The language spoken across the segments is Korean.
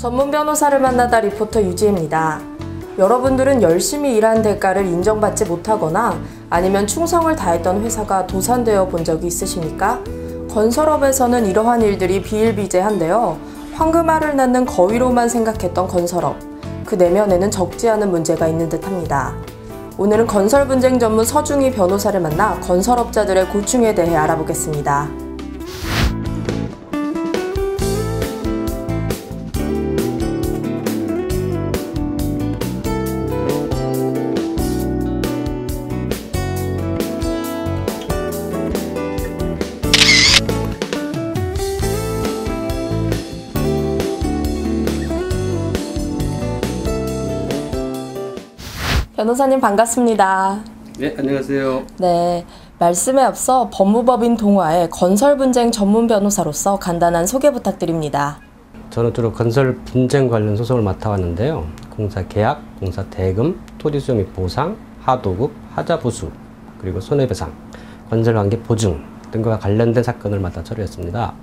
전문 변호사를 만나다 리포터 유지혜입니다. 여러분들은 열심히 일한 대가를 인정받지 못하거나 아니면 충성을 다했던 회사가 도산되어 본 적이 있으십니까? 건설업에서는 이러한 일들이 비일비재한데요. 황금알을 낳는 거위로만 생각했던 건설업. 그 내면에는 적지 않은 문제가 있는 듯합니다. 오늘은 건설 분쟁 전문 서중희 변호사를 만나 건설업자들의 고충에 대해 알아보겠습니다. 변호사님 반갑습니다. 네, 안녕하세요. 네, 말씀에 앞서 법무법인 동화의 건설 분쟁 전문 변호사로서 간단한 소개 부탁드립니다. 저는 주로 건설 분쟁 관련 소송을 맡아왔는데요. 공사 계약, 공사 대금, 토지 수용 및 보상, 하도급, 하자부수, 그리고 손해배상, 건설관계 보증 등과 관련된 사건을 맡아 처리했습니다.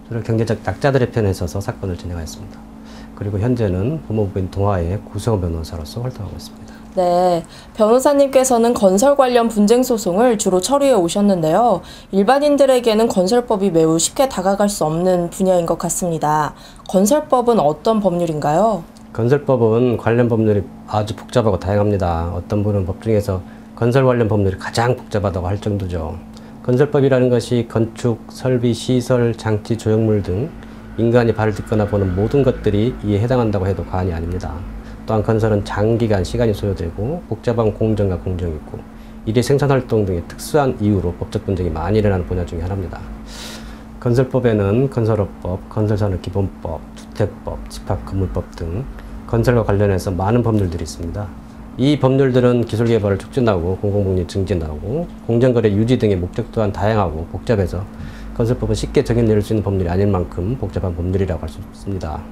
주로 경제적 약자들의 편에 서서 사건을 진행하였습니다. 그리고 현재는 법무법인 동화의 구성 변호사로서 활동하고 있습니다. 네, 변호사님께서는 건설 관련 분쟁 소송을 주로 처리해 오셨는데요. 일반인들에게는 건설법이 매우 쉽게 다가갈 수 없는 분야인 것 같습니다. 건설법은 어떤 법률인가요? 건설법은 관련 법률이 아주 복잡하고 다양합니다. 어떤 분은 법 중에서 건설 관련 법률이 가장 복잡하다고 할 정도죠. 건설법이라는 것이 건축, 설비, 시설, 장치, 조형물 등 인간이 발을 딛거나 보는 모든 것들이 이에 해당한다고 해도 과언이 아닙니다. 또한 건설은 장기간 시간이 소요되고 복잡한 공정과 공정이 있고 일의 생산활동 등의 특수한 이유로 법적 분쟁이 많이 일어나는 분야 중에 하나입니다. 건설법에는 건설업법, 건설산업기본법, 주택법, 집합건물법 등 건설과 관련해서 많은 법률들이 있습니다. 이 법률들은 기술개발을 촉진하고 공공복리 증진하고 공정거래 유지 등의 목적 또한 다양하고 복잡해서 건설법은 쉽게 적용 내릴 수 있는 법률이 아닐 만큼 복잡한 법률이라고 할 수 있습니다.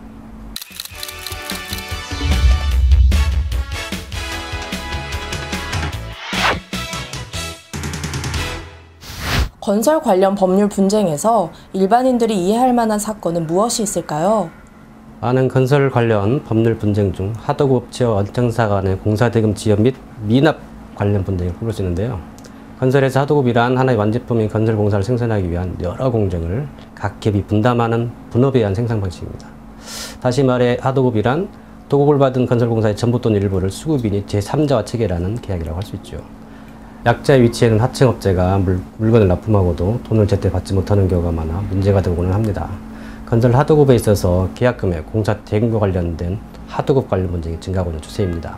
건설 관련 법률 분쟁에서 일반인들이 이해할 만한 사건은 무엇이 있을까요? 많은 건설 관련 법률 분쟁 중 하도급 업체와 원청사 간의 공사대금 지연 및 미납 관련 분쟁을 꼽을 수 있는데요. 건설에서 하도급이란 하나의 완제품인 건설 공사를 생산하기 위한 여러 공정을 각 갭이 분담하는 분업에 의한 생산 방식입니다. 다시 말해 하도급이란 도급을 받은 건설공사의 전부 또는 일부를 수급인이 제3자와 체결하는 계약이라고 할 수 있죠. 약자의 위치에는 하청업체가 물건을 납품하고도 돈을 제때 받지 못하는 경우가 많아 문제가 되고는 합니다. 건설 하도급에 있어서 계약금액, 공사 대금과 관련된 하도급 관련 분쟁이 증가하고 있는 추세입니다.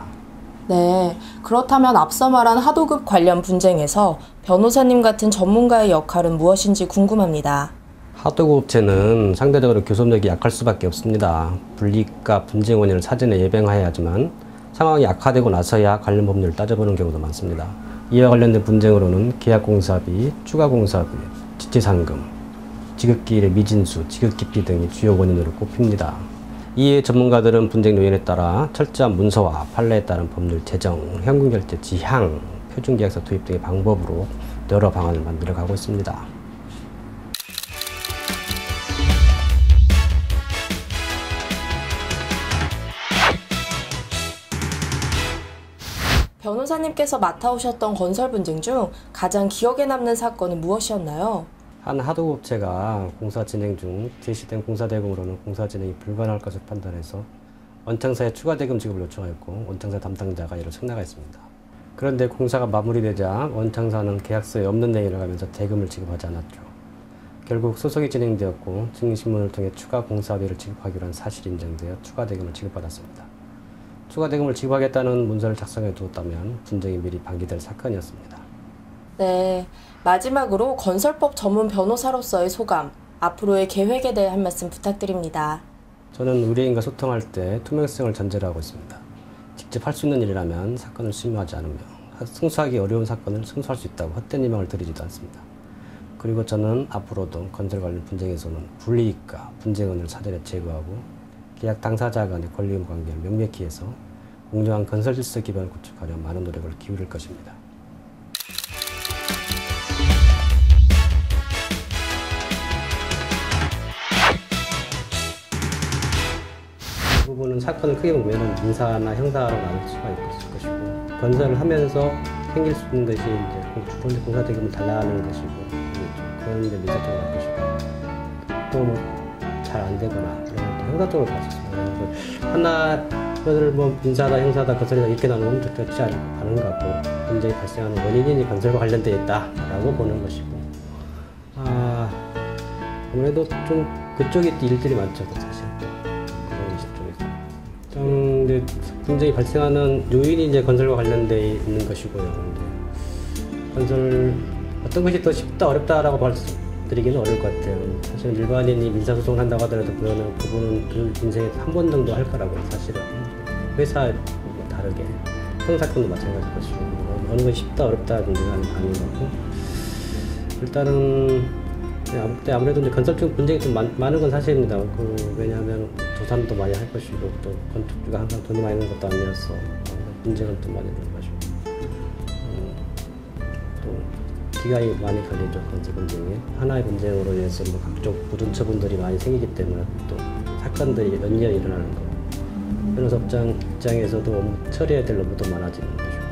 네, 그렇다면 앞서 말한 하도급 관련 분쟁에서 변호사님 같은 전문가의 역할은 무엇인지 궁금합니다. 하도급 업체는 상대적으로 교섭력이 약할 수밖에 없습니다. 불이익과 분쟁 원인을 사전에 예방해야 하지만 상황이 악화되고 나서야 관련 법률을 따져보는 경우도 많습니다. 이와 관련된 분쟁으로는 계약공사비, 추가공사비, 지체상금, 지급기일의 미진수, 지급기피 등이 주요 원인으로 꼽힙니다. 이에 전문가들은 분쟁 요인에 따라 철저한 문서화, 판례에 따른 법률 제정, 현금결제 지향, 표준계약서 도입 등의 방법으로 여러 방안을 만들어가고 있습니다. 변호사님께서 맡아오셨던 건설 분쟁 중 가장 기억에 남는 사건은 무엇이었나요? 한 하도급업체가 공사 진행 중 제시된 공사대금으로는 공사 진행이 불가능할 것을 판단해서 원청사에 추가 대금 지급을 요청하였고 원청사 담당자가 이를 승낙했습니다. 그런데 공사가 마무리되자 원청사는 계약서에 없는 내용을 가면서 대금을 지급하지 않았죠. 결국 소송이 진행되었고 증인신문을 통해 추가 공사비를 지급하기로 한 사실이 인정되어 추가 대금을 지급받았습니다. 추가 대금을 지급하겠다는 문서를 작성해 두었다면 분쟁이 미리 방기될 사건이었습니다. 네, 마지막으로 건설법 전문 변호사로서의 소감, 앞으로의 계획에 대해 한 말씀 부탁드립니다. 저는 의뢰인과 소통할 때 투명성을 전제로 하고 있습니다. 직접 할 수 있는 일이라면 사건을 수임하지 않으며 승소하기 어려운 사건을 승소할 수 있다고 헛된 희망을 드리지도 않습니다. 그리고 저는 앞으로도 건설 관련 분쟁에서는 불이익과 분쟁원을 사전에 제거하고 계약 당사자 간의 권리금 관계를 명백히 해서 공정한 건설 질서 기반을 구축하려 많은 노력을 기울일 것입니다. 부분은 사건을 크게 보면 민사나 형사로 나눌 수가 있을 것이고, 건설을 하면서 생길 수 있는 것이 이제 공사대금을 달라는 것이고, 그런 이제 민사 쪽으로 갈 것이고, 또 잘 안 되거나 그런 또 형사 쪽으로 갈 수 있습니다. 하나를 뭐 민사다 형사다 건설이다 이렇게 나누면 적절치 않은 것 같고, 문제가 발생하는 원인이 건설과 관련되어 있다라고 보는 것이고, 아무래도 좀 그쪽에 일들이 많죠, 사실 또 그런 쪽에서. 근데 문제가 발생하는 요인이 이제 건설과 관련되어 있는 것이고요. 건설 어떤 것이 더 쉽다 어렵다라고 말씀드리기는 어려울 것 같아요. 사실 일반인이 민사소송을 한다고 하더라도 그분은 그 인생에 한 번 정도 할 거라고 사실은 회사 다르게 형사건도 마찬가지일 것이고 어느 것이 쉽다 어렵다 문제는 아닌 것 같고 일단은 아무래도 이제 건설 쪽 분쟁이 좀 많은 건 사실입니다. 왜냐하면 조산도 많이 할 것이고 또 건축주가 항상 돈이 많이 드는 것도 아니어서 분쟁은 또 많이 드는 것이고 또 기간이 많이 걸리죠. 건설 분쟁이 하나의 분쟁으로 인해서 뭐 각종 부둔처분들이 많이 생기기 때문에 또 사건들이 연이어 일어나는 거. 변호사장 입장에서도 업무 처리해야 될 업무도 많아지는 것이고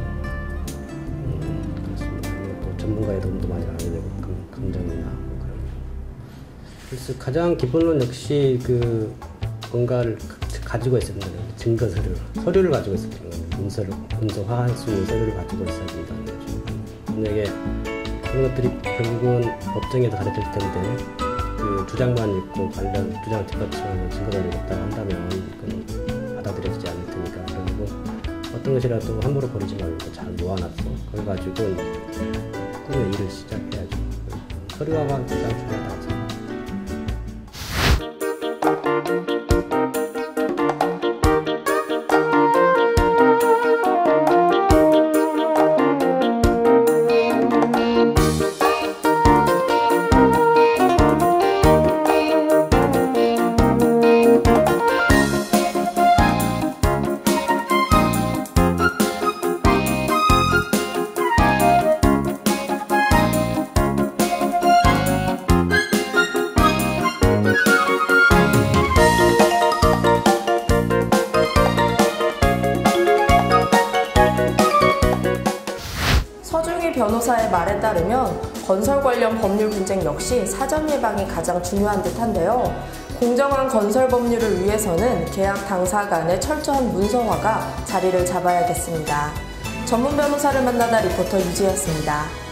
그렇습니다. 또 전문가의 도움도 많이 나가게 되고 감정이나 그래서 가장 기본은 역시 뭔가를 가지고 있어야 된다는 증거 서류를 가지고 있어야 된다는 문서화할 수 있는 서류를 가지고 있어야 된다는 거죠. 만약에 그런 것들이 결국은 법정에서 가려질 텐데 그 주장만 있고 관련 주장을 뒷받침하는 증거가 있다고 한다면 그건 받아들여지지 않을 테니까 그리고 어떤 것이라도 함부로 버리지 말고 잘 모아놨어. 그걸 가지고 꿈의 일을 시작해야죠. 서류화가 가장 중요하다고 생각합니다. 서중희 변호사의 말에 따르면 건설 관련 법률 분쟁 역시 사전 예방이 가장 중요한 듯한데요. 공정한 건설 법률을 위해서는 계약 당사 간의 철저한 문서화가 자리를 잡아야겠습니다. 전문 변호사를 만나다 리포터 유지였습니다.